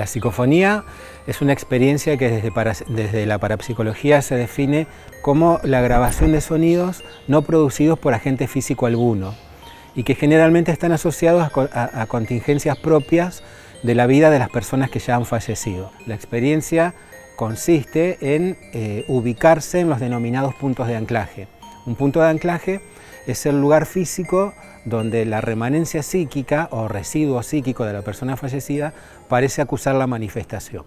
La psicofonía es una experiencia que desde la parapsicología se define como la grabación de sonidos no producidos por agente físico alguno y que generalmente están asociados a contingencias propias de la vida de las personas que ya han fallecido. La experiencia consiste en ubicarse en los denominados puntos de anclaje. Un punto de anclaje es el lugar físico donde la remanencia psíquica o residuo psíquico de la persona fallecida parece acusar la manifestación.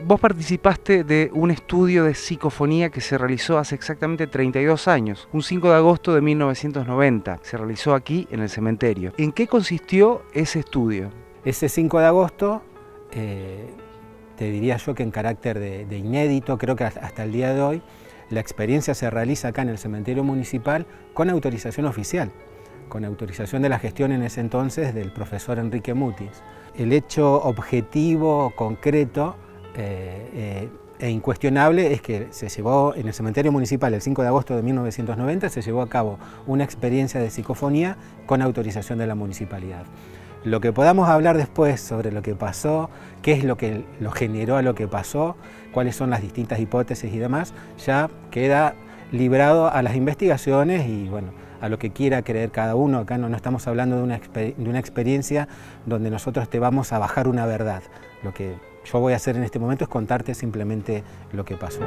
Vos participaste de un estudio de psicofonía que se realizó hace exactamente 32 años, un 5 de agosto de 1990. Se realizó aquí en el cementerio. ¿En qué consistió ese estudio? Ese 5 de agosto, te diría yo que en carácter de inédito, creo que hasta el día de hoy, la experiencia se realiza acá en el cementerio municipal con autorización oficial, con autorización de la gestión en ese entonces del profesor Enrique Mutis. El hecho objetivo, concreto, e incuestionable es que se llevó en el cementerio municipal el 5 de agosto de 1990 se llevó a cabo una experiencia de psicofonía con autorización de la municipalidad. Lo que podamos hablar después sobre lo que pasó, qué es lo que lo generó a lo que pasó, cuáles son las distintas hipótesis y demás, ya queda librado a las investigaciones y bueno, a lo que quiera creer cada uno. Acá no estamos hablando de una experiencia donde nosotros te vamos a bajar una verdad. Lo que yo voy a hacer en este momento es contarte simplemente lo que pasó.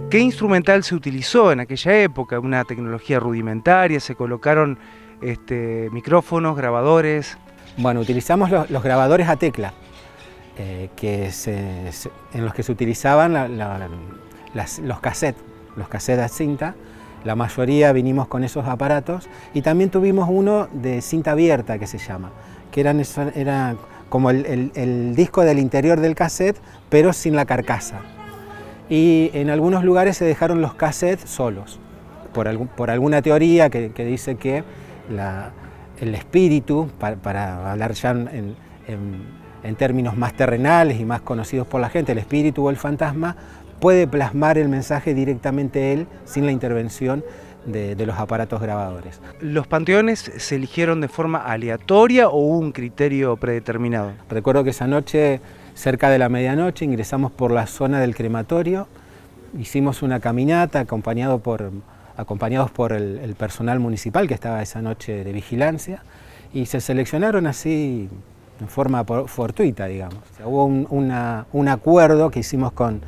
¿Qué instrumental se utilizó en aquella época? Una tecnología rudimentaria, se colocaron micrófonos, grabadores. Bueno, utilizamos los grabadores a tecla, en los que se utilizaban los cassettes a cinta. La mayoría vinimos con esos aparatos y también tuvimos uno de cinta abierta que se llama, que era como el disco del interior del cassette, pero sin la carcasa. Y en algunos lugares se dejaron los cassettes solos, por alguna teoría que dice que el espíritu, para hablar ya en términos más terrenales y más conocidos por la gente, el espíritu o el fantasma puede plasmar el mensaje directamente él, sin la intervención de los aparatos grabadores. ¿Los panteones se eligieron de forma aleatoria o hubo un criterio predeterminado? Recuerdo que esa noche, cerca de la medianoche, ingresamos por la zona del crematorio, hicimos una caminata acompañados por el personal municipal que estaba esa noche de vigilancia y se seleccionaron así en forma fortuita, digamos. O sea, hubo un acuerdo que hicimos con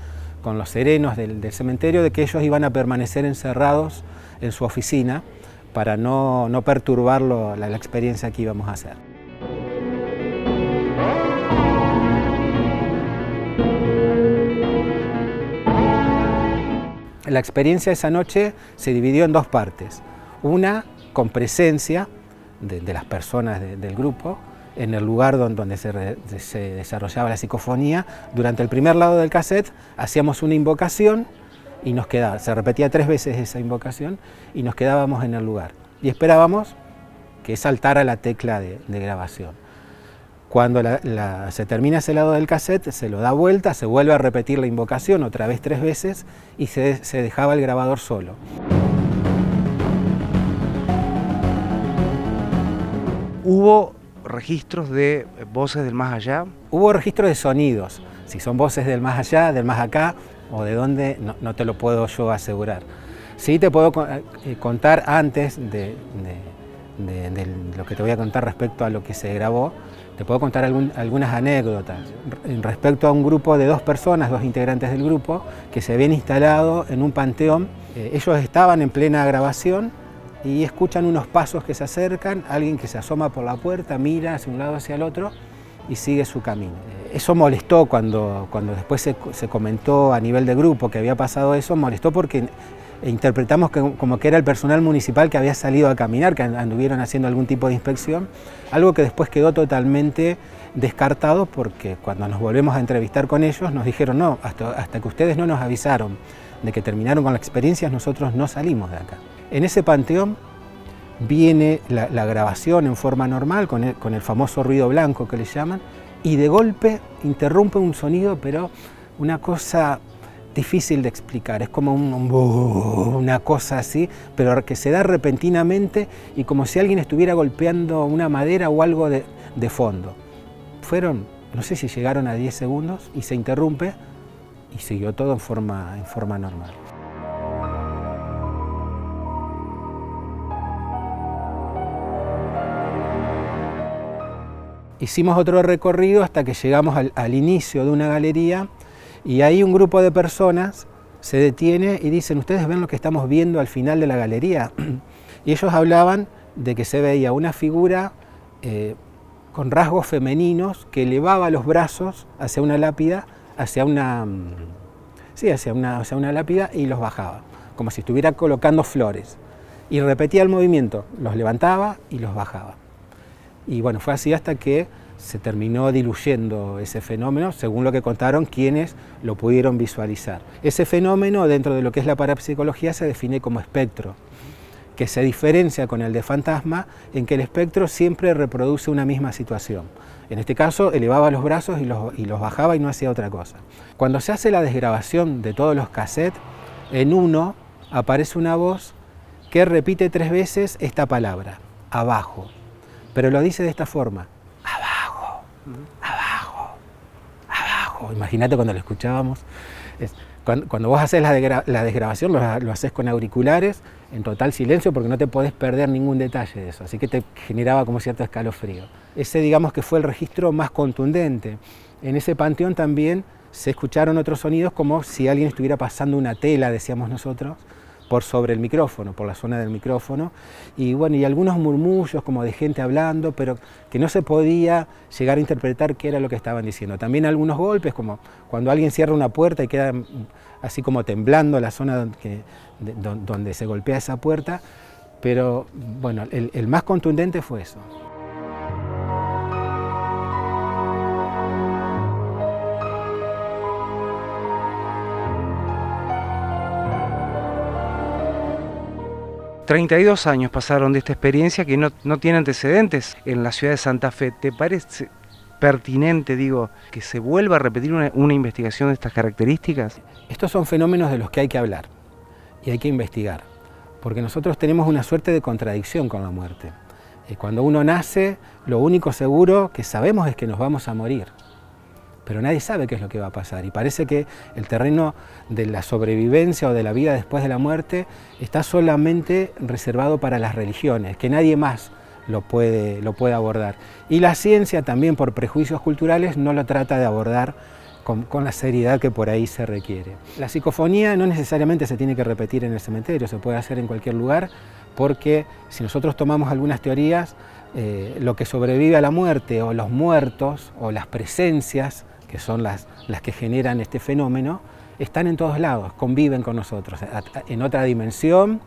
los serenos del cementerio de que ellos iban a permanecer encerrados en su oficina para no perturbar la experiencia que íbamos a hacer. La experiencia esa noche se dividió en dos partes. Una con presencia de las personas del grupo en el lugar donde se desarrollaba la psicofonía. Durante el primer lado del cassette hacíamos una invocación y se repetía 3 veces esa invocación y nos quedábamos en el lugar y esperábamos que saltara la tecla de grabación. Cuando se termina ese lado del cassette, se lo da vuelta, se vuelve a repetir la invocación otra vez 3 veces y se dejaba el grabador solo. ¿Hubo registros de voces del más allá? Hubo registros de sonidos. Si son voces del más allá, del más acá o de dónde, no te lo puedo yo asegurar. Sí te puedo contar antes de lo que te voy a contar respecto a lo que se grabó. Te puedo contar algunas anécdotas respecto a un grupo de 2 personas, 2 integrantes del grupo, que se habían instalado en un panteón. Ellos estaban en plena grabación y escuchan unos pasos que se acercan, alguien que se asoma por la puerta, mira hacia un lado hacia el otro y sigue su camino. Eso molestó cuando después se comentó a nivel de grupo que había pasado eso, molestó porque interpretamos como que era el personal municipal que había salido a caminar, que anduvieron haciendo algún tipo de inspección, algo que después quedó totalmente descartado porque cuando nos volvemos a entrevistar con ellos nos dijeron no, hasta que ustedes no nos avisaron de que terminaron con la experiencia, nosotros no salimos de acá. En ese panteón viene la grabación en forma normal, con el famoso ruido blanco que le llaman, y de golpe interrumpe un sonido, pero una cosa difícil de explicar, es como una cosa así, pero que se da repentinamente y como si alguien estuviera golpeando una madera o algo de fondo. Fueron, no sé si llegaron a 10 segundos y se interrumpe y siguió todo en forma normal. Hicimos otro recorrido hasta que llegamos al inicio de una galería y ahí un grupo de personas se detiene y dicen, ¿ustedes ven lo que estamos viendo al final de la galería? Y ellos hablaban de que se veía una figura con rasgos femeninos que elevaba los brazos hacia una lápida, hacia una lápida y los bajaba, como si estuviera colocando flores. Y repetía el movimiento, los levantaba y los bajaba. Y bueno, fue así hasta que se terminó diluyendo ese fenómeno, según lo que contaron quienes lo pudieron visualizar. Ese fenómeno, dentro de lo que es la parapsicología, se define como espectro, que se diferencia con el de fantasma en que el espectro siempre reproduce una misma situación. En este caso, elevaba los brazos y los bajaba y no hacía otra cosa. Cuando se hace la desgrabación de todos los cassettes, en uno aparece una voz que repite 3 veces esta palabra, abajo. Pero lo dice de esta forma, abajo, abajo, abajo. Imagínate cuando lo escuchábamos. Cuando vos haces la desgrabación, lo haces con auriculares, en total silencio, porque no te podés perder ningún detalle de eso. Así que te generaba como cierto escalofrío. Ese, digamos, que fue el registro más contundente. En ese panteón también se escucharon otros sonidos como si alguien estuviera pasando una tela, decíamos nosotros, por sobre el micrófono, por la zona del micrófono, y bueno, y algunos murmullos como de gente hablando, pero que no se podía llegar a interpretar qué era lo que estaban diciendo. También algunos golpes, como cuando alguien cierra una puerta y queda así como temblando la zona donde se golpea esa puerta, pero bueno, el más contundente fue eso. $32 años pasaron de esta experiencia que no tiene antecedentes en la ciudad de Santa Fe. ¿Te parece pertinente, que se vuelva a repetir una investigación de estas características? Estos son fenómenos de los que hay que hablar y hay que investigar, porque nosotros tenemos una suerte de contradicción con la muerte. Cuando uno nace, lo único seguro que sabemos es que nos vamos a morir, pero nadie sabe qué es lo que va a pasar y parece que el terreno de la sobrevivencia o de la vida después de la muerte está solamente reservado para las religiones, que nadie más lo puede abordar. Y la ciencia también, por prejuicios culturales, no lo trata de abordar con la seriedad que por ahí se requiere. La psicofonía no necesariamente se tiene que repetir en el cementerio, se puede hacer en cualquier lugar, porque si nosotros tomamos algunas teorías, lo que sobrevive a la muerte o los muertos o las presencias, que son las que generan este fenómeno, están en todos lados, conviven con nosotros, en otra dimensión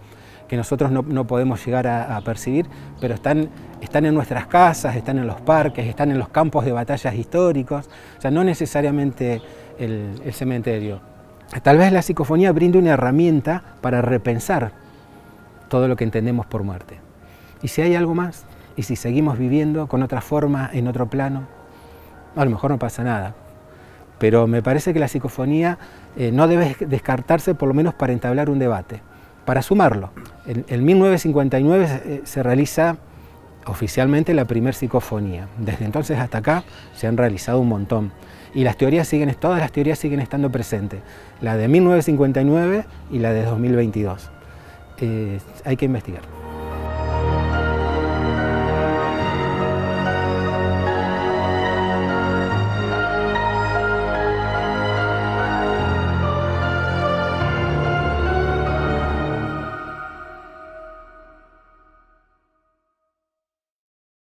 que nosotros no podemos llegar a percibir, pero están en nuestras casas, están en los parques, están en los campos de batallas históricos, o sea, no necesariamente el cementerio. Tal vez la psicofonía brinde una herramienta para repensar todo lo que entendemos por muerte. ¿Y si hay algo más? ¿Y si seguimos viviendo con otra forma, en otro plano? A lo mejor no pasa nada. Pero me parece que la psicofonía no debe descartarse, por lo menos para entablar un debate, para sumarlo. En 1959 se realiza oficialmente la primera psicofonía. Desde entonces hasta acá se han realizado un montón. Y todas las teorías siguen estando presentes. La de 1959 y la de 2022. Hay que investigar.